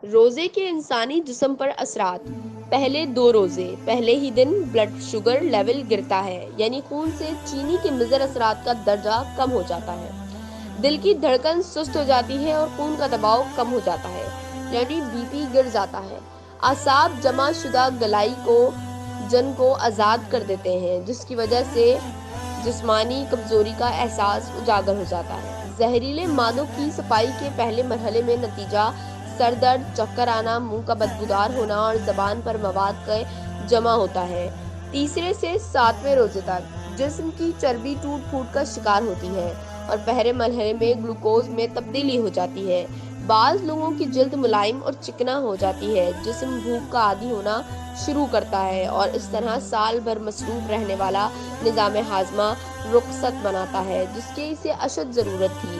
روزے کے انسانی جسم پر اثرات۔ پہلے 2 روزے، پہلے ہی دن بلڈ شوگر لیول گرتا ہے، یعنی خون سے چینی کے مضر اثرات کا درجہ کم ہو جاتا ہے۔ دل کی دھڑکن سست ہو جاتی ہے اور خون کا دباؤ کم ہو جاتا ہے، یعنی بی پی گر جاتا ہے۔ اعصاب جمع شدہ گلائی کو جن کو آزاد کر دیتے ہیں، جس کی وجہ سے جسمانی کمزوری کا احساس اجاگر ہو جاتا ہے۔ زہریلے مادوں کی صفائی کے پہلے مرحلے میں نتیجہ سر درد، چکر آنا، منہ کا بدبودار ہونا اور زبان پر مواد کا جمع ہوتا ہے۔ تیسرے سے 7ویں روزے تک جسم کی چربی ٹوٹ پھوٹ کا شکار ہوتی ہے اور پہلے مرحلے میں گلوکوز میں تبدیلی ہو جاتی ہے۔ بعض لوگوں کی جلد ملائم اور چکنا ہو جاتی ہے، جسم بھوک کا عادی ہونا شروع کرتا ہے اور اس طرح سال بھر مصروف رہنے والا نظام ہاضمہ رخصت بناتا ہے، جس کی اسے اشد ضرورت تھی۔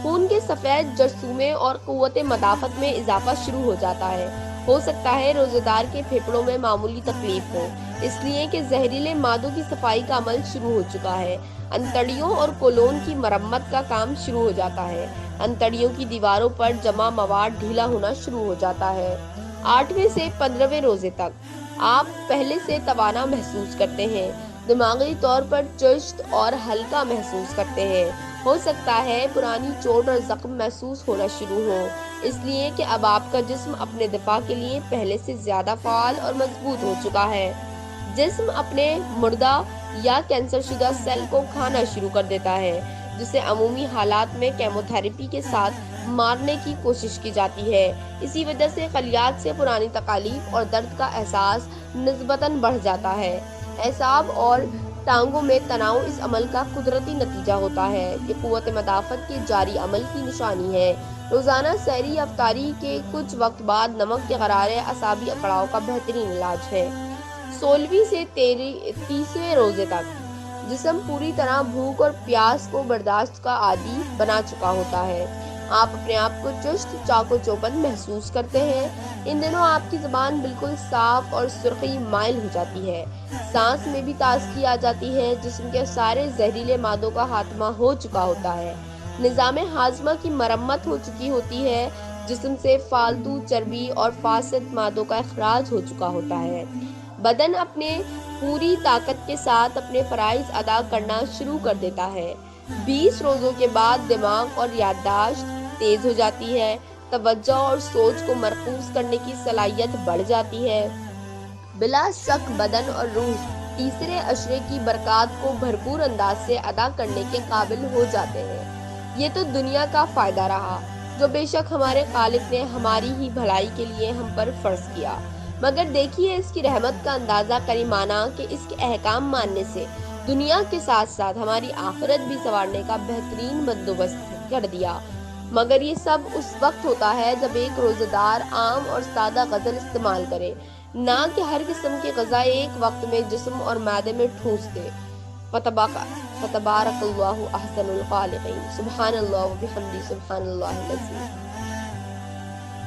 خون کے سفید جرثومے اور قوت مدافعت میں اضافہ شروع ہو جاتا ہے۔ ہو سکتا ہے روزہ دار کے پھیپھڑوں میں معمولی تکلیف ہو، اس لیے کہ زہریلے مادوں کی صفائی کا عمل شروع ہو چکا ہے۔ انتڑیوں اور کولون کی مرمت کا کام شروع ہو جاتا ہے۔ انتڑیوں کی دیواروں پر جمع مواد ڈھیلا ہونا شروع ہو جاتا ہے۔ 8ویں سے 15ویں روزے تک آپ پہلے سے توانا محسوس کرتے ہیں، دماغی طور پر چست اور ہلکا محسوس کرتے ہیں۔ ہو سکتا ہے پرانی چوٹ اور زخم محسوس ہونا شروع ہو، اس لیے کہ اب آپ کا جسم اپنے دفاع کے لیے پہلے سے زیادہ فعال اور مضبوط ہو چکا ہے۔ جسم اپنے مردہ یا کینسر شدہ سیل کو کھانا شروع کر دیتا ہے، جسے عمومی حالات میں کیموتھراپی کے ساتھ مارنے کی کوشش کی جاتی ہے۔ اسی وجہ سے خلیات سے پرانی تکالیف اور درد کا احساس نسبتاً بڑھ جاتا ہے۔ اعصاب اور ٹانگوں میں تناؤ اس عمل کا قدرتی نتیجہ ہوتا ہے۔ یہ قوت مدافعت کے جاری عمل کی نشانی ہے۔ روزانہ سحری یا افطاری کے کچھ وقت بعد نمک کے غرارے اعصابی اکڑاؤ کا بہترین علاج ہے۔ 16ویں سے 30ویں روزے تک جسم پوری طرح بھوک اور پیاس کو برداشت کا عادی بنا چکا ہوتا ہے۔ آپ اپنے آپ کو چست، چاق و چوبند محسوس کرتے ہیں۔ ان دنوں آپ کی زبان بالکل صاف اور سرخی مائل ہو جاتی ہے۔ سانس میں بھی تازگی آ جاتی ہے، جسم کے سارے زہریلے مادوں کا خاتمہ ہو چکا ہوتا ہے۔ نظام ہاضمہ کی مرمت ہو چکی ہوتی ہے، جسم سے فالتو چربی اور فاسد مادوں کا اخراج ہو چکا ہوتا ہے۔ بدن اپنے پوری طاقت کے ساتھ اپنے فرائض ادا کرنا شروع کر دیتا ہے۔ 20 روزوں کے بعد دماغ اور یادداشت تیز ہو جاتی ہے، توجہ اور سوچ کو مرکوز کرنے کی صلاحیت بڑھ جاتی ہے۔ بلا شک بدن اور روح تیسرے عشرے کی برکات کو بھرپور انداز سے ادا کرنے کے قابل ہو جاتے ہیں۔ یہ تو دنیا کا فائدہ رہا، جو بے شک ہمارے خالق نے ہماری ہی بھلائی کے لیے ہم پر فرض کیا، مگر دیکھیے اس کی رحمت کا اندازہ کریمانہ کہ اس کے احکام ماننے سے دنیا کے ساتھ ساتھ ہماری آخرت بھی سنوارنے کا بہترین بندوبست کر دیا۔ مگر یہ سب اس وقت ہوتا ہے جب ایک روزہ دار عام اور سادہ غسل استعمال کرے، نہ کہ ہر قسم کی غذا ایک وقت میں جسم اور معدے میں ٹھوس دے۔ فتبارک اللہ احسن الخالقین، سبحان اللہ و بحمدہ، سبحان اللہ العظیم۔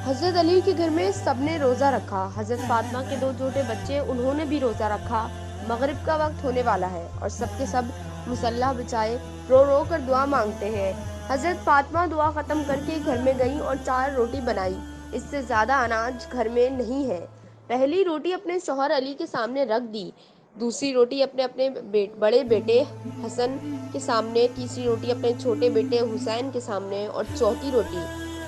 حضرت علی کے گھر میں سب نے روزہ رکھا۔ حضرت فاطمہ کے 2 چھوٹے بچے، انہوں نے بھی روزہ رکھا۔ مغرب کا وقت ہونے والا ہے اور سب کے سب مصلی بچھائے رو رو کر دعا مانگتے ہیں۔ حضرت فاطمہ دعا ختم کر کے گھر میں گئیں اور 4 روٹی بنائی۔ اس سے زیادہ اناج گھر میں نہیں ہے۔ پہلی روٹی اپنے شوہر علی کے سامنے رکھ دی، دوسری روٹی اپنے بڑے بیٹے حسن کے سامنے، تیسری روٹی اپنے چھوٹے بیٹے حسین کے سامنے اور چوتھی روٹی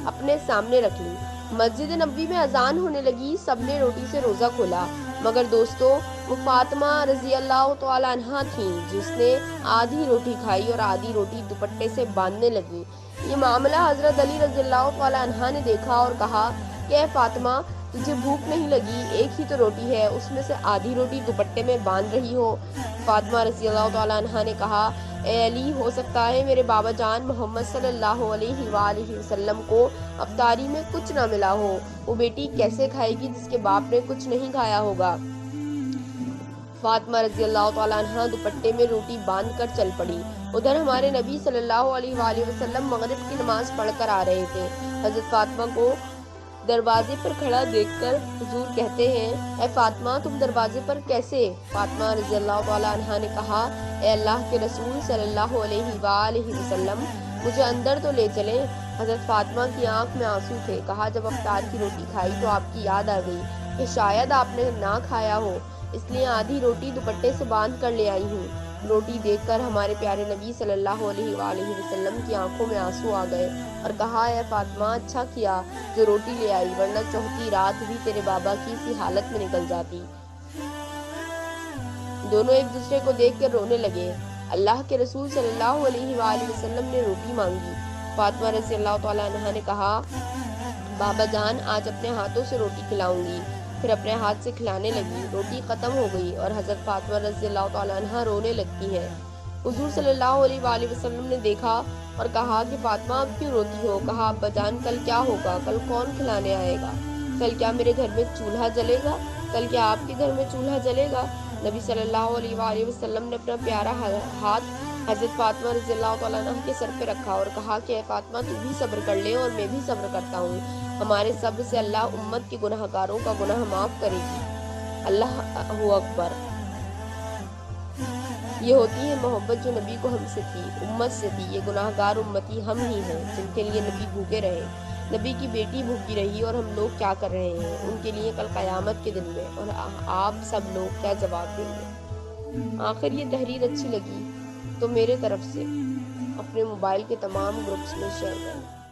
اپنے سامنے رکھ لی۔ مسجد نبوی میں اذان ہونے لگی، سب نے روٹی سے روزہ کھولا، مگر دوستو وہ فاطمہ رضی اللہ تعالی عنہا تھیں جس نے آدھی روٹی کھائی اور آدھی روٹی دوپٹے سے باندھنے لگی۔ یہ معاملہ حضرت علی رضی اللہ تعالی عنہ نے دیکھا اور کہا کہ اے فاطمہ، تجھے بھوک نہیں لگی؟ ایک ہی تو روٹی ہے، اس میں سے آدھی روٹی دوپٹے میں باندھ رہی ہو۔ فاطمہ رضی اللہ تعالی عنہ نے کہا، اے علی، ہو سکتا ہے میرے بابا جان محمد صلی اللہ علیہ وآلہ وسلم کو افطاری میں کچھ نہ ملا ہو، وہ بیٹی کیسے کھائے گی جس کے باپ نے کچھ نہیں کھایا ہوگا؟ فاطمہ رضی اللہ تعالیٰ عنہ دوپٹے میں روٹی باندھ کر چل پڑی۔ ادھر ہمارے نبی صلی اللہ علیہ وآلہ وسلم مغرب کی نماز پڑھ کر آ رہے تھے۔ حضرت فاطمہ کو دروازے پر کھڑا دیکھ کر حضور کہتے ہیں، اے فاطمہ، تم دروازے پر کیسے؟ فاطمہ رضی اللہ تعالیٰ عنہ نے کہا، اے اللہ کے رسول صلی اللہ علیہ وآلہ وسلم، مجھے اندر تو لے چلیں۔ حضرت فاطمہ کی آنکھ میں آنسو تھے۔ کہا جب افطار کی روٹی کھائی تو آپ کی یاد آ گئی کہ شاید آپ نے نہ کھایا ہو، اس لیے آدھی روٹی دوپٹے سے باندھ کر لے آئی ہوں۔ روٹی دیکھ کر ہمارے پیارے نبی صلی اللہ علیہ وآلہ وسلم کی آنکھوں میں آنسو آ گئے اور کہا اے فاطمہ اچھا کیا جو روٹی لے آئی، ورنہ چوتھی رات بھی تیرے بابا کی اسی حالت میں نکل جاتی۔ دونوں ایک دوسرے کو دیکھ کر رونے لگے۔ اللہ کے رسول صلی اللہ علیہ وآلہ وسلم نے روٹی مانگی۔ فاطمہ رضی اللہ تعالیٰ عنہا نے کہا بابا جان آج اپنے ہاتھوں سے روٹی کھلاؤں گی، پھر اپنے ہاتھ سے کھلانے لگی۔ روٹی ختم ہو گئی اور حضرت فاطمہ رضی اللہ تعالیٰ عنہا رونے لگتی ہیں۔ حضور صلی اللہ علیہ وآلہ وسلم نے دیکھا اور کہا کہ فاطمہ اب کیوں روتی ہو؟ کہا ابا جان کل کیا ہوگا؟ کل کون کھلانے آئے گا؟ کل کیا میرے گھر میں چولہا جلے گا؟ کل کیا آپ کے گھر میں چولہا جلے گا؟ نبی صلی اللہ علیہ وآلہ وسلم نے اپنا پیارا ہاتھ حضرت فاطمہ رضی اللہ تعالیٰ عنہ کے سر پہ رکھا اور کہا کہ اے فاطمہ تو بھی صبر کر لے اور میں بھی صبر کرتا ہوں۔ ہمارے صبر سے اللہ امت کے گناہ گاروں کا گناہ معاف کرے گی۔ اللہ اکبر۔ یہ ہوتی ہے محبت جو نبی کو ہم سے تھی، امت سے تھی۔ یہ گناہ گار امتی ہم ہی ہیں جن کے لیے نبی بھوکے رہے، نبی کی بیٹی بھوکی رہی، اور ہم لوگ کیا کر رہے ہیں ان کے لیے کل قیامت کے دن میں، اور آپ سب لوگ کیا جواب دیں گے؟ آخر یہ تحریر اچھی لگی تو میرے طرف سے اپنے موبائل کے تمام گروپس میں شیئر کریں۔